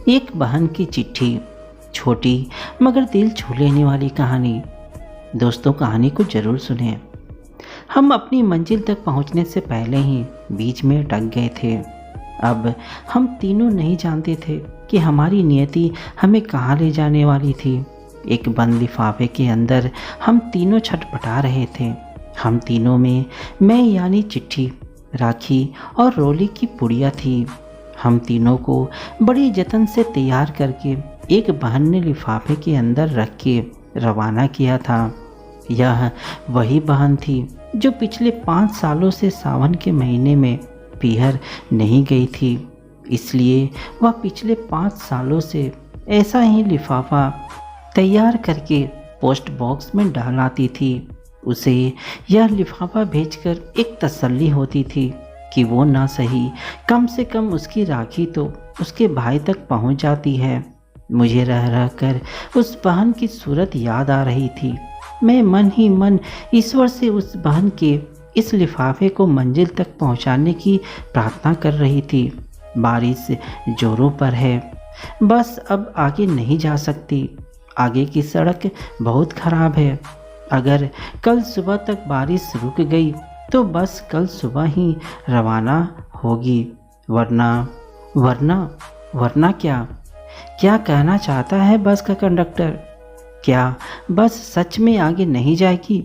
एक बहन की चिट्ठी, छोटी मगर दिल छू लेने वाली कहानी। दोस्तों, कहानी को जरूर सुनें। हम अपनी मंजिल तक पहुंचने से पहले ही बीच में अटक गए थे। अब हम तीनों नहीं जानते थे कि हमारी नियति हमें कहाँ ले जाने वाली थी। एक बंद लिफाफे के अंदर हम तीनों छटपटा रहे थे। हम तीनों में मैं यानी चिट्ठी, राखी और रोली की पुड़िया थी। हम तीनों को बड़ी जतन से तैयार करके एक बहन ने लिफाफे के अंदर रख के रवाना किया था। यह वही बहन थी जो पिछले 5 सालों से सावन के महीने में पीहर नहीं गई थी। इसलिए वह पिछले 5 सालों से ऐसा ही लिफाफा तैयार करके पोस्ट बॉक्स में डाल आती थी। उसे यह लिफाफा भेजकर एक तसल्ली होती थी कि वो ना सही, कम से कम उसकी राखी तो उसके भाई तक पहुंच जाती है। मुझे रह रह कर उस बहन की सूरत याद आ रही थी। मैं मन ही मन ईश्वर से उस बहन के इस लिफाफे को मंजिल तक पहुंचाने की प्रार्थना कर रही थी। बारिश जोरों पर है, बस अब आगे नहीं जा सकती। आगे की सड़क बहुत खराब है। अगर कल सुबह तक बारिश रुक गई तो बस कल सुबह ही रवाना होगी, वरना क्या कहना चाहता है बस का कंडक्टर? क्या बस सच में आगे नहीं जाएगी?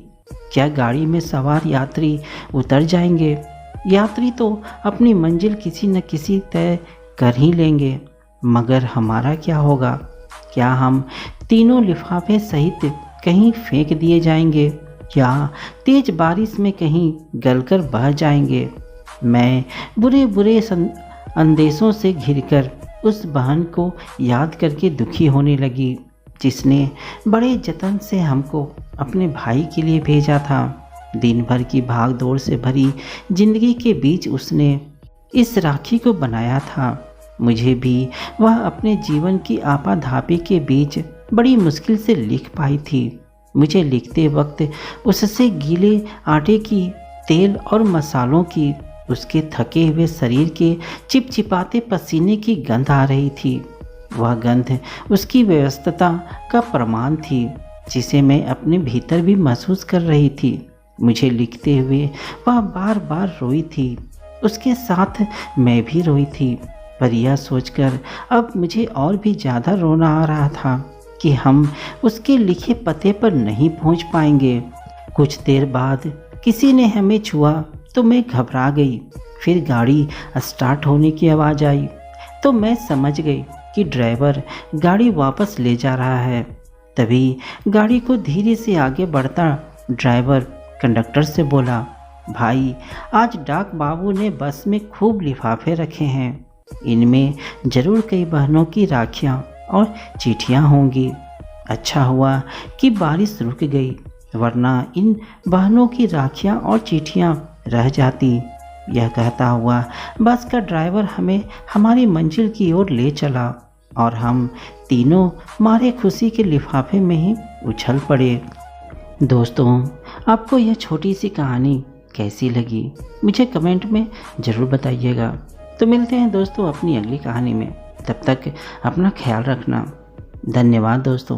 क्या गाड़ी में सवार यात्री उतर जाएंगे? यात्री तो अपनी मंजिल किसी न किसी तय कर ही लेंगे, मगर हमारा क्या होगा? क्या हम तीनों लिफाफे सहित कहीं फेंक दिए जाएंगे या तेज बारिश में कहीं गलकर बह जाएंगे? मैं बुरे अंदेशों से घिरकर उस बहन को याद करके दुखी होने लगी, जिसने बड़े जतन से हमको अपने भाई के लिए भेजा था। दिन भर की भाग दौड़ से भरी जिंदगी के बीच उसने इस राखी को बनाया था। मुझे भी वह अपने जीवन की आपाधापी के बीच बड़ी मुश्किल से लिख पाई थी। मुझे लिखते वक्त उससे गीले आटे की, तेल और मसालों की, उसके थके हुए शरीर के चिपचिपाते पसीने की गंध आ रही थी। वह गंध उसकी व्यस्तता का प्रमाण थी, जिसे मैं अपने भीतर भी महसूस कर रही थी। मुझे लिखते हुए वह बार बार रोई थी। उसके साथ मैं भी रोई थी, पर यह सोचकर अब मुझे और भी ज़्यादा रोना आ रहा था कि हम उसके लिखे पते पर नहीं पहुंच पाएंगे। कुछ देर बाद किसी ने हमें छुआ तो मैं घबरा गई। फिर गाड़ी स्टार्ट होने की आवाज़ आई तो मैं समझ गई कि ड्राइवर गाड़ी वापस ले जा रहा है। तभी गाड़ी को धीरे से आगे बढ़ता ड्राइवर कंडक्टर से बोला, भाई, आज डाक बाबू ने बस में खूब लिफाफे रखे हैं। इनमें ज़रूर कई बहनों की राखियाँ और चिट्ठियाँ होंगी। अच्छा हुआ कि बारिश रुक गई, वरना इन बहनों की राखियाँ और चिट्ठियाँ रह जाती। यह कहता हुआ बस का ड्राइवर हमें हमारी मंजिल की ओर ले चला और हम तीनों मारे खुशी के लिफाफे में ही उछल पड़े। दोस्तों, आपको यह छोटी सी कहानी कैसी लगी मुझे कमेंट में ज़रूर बताइएगा। तो मिलते हैं दोस्तों अपनी अगली कहानी में। तब तक अपना ख्याल रखना। धन्यवाद दोस्तों।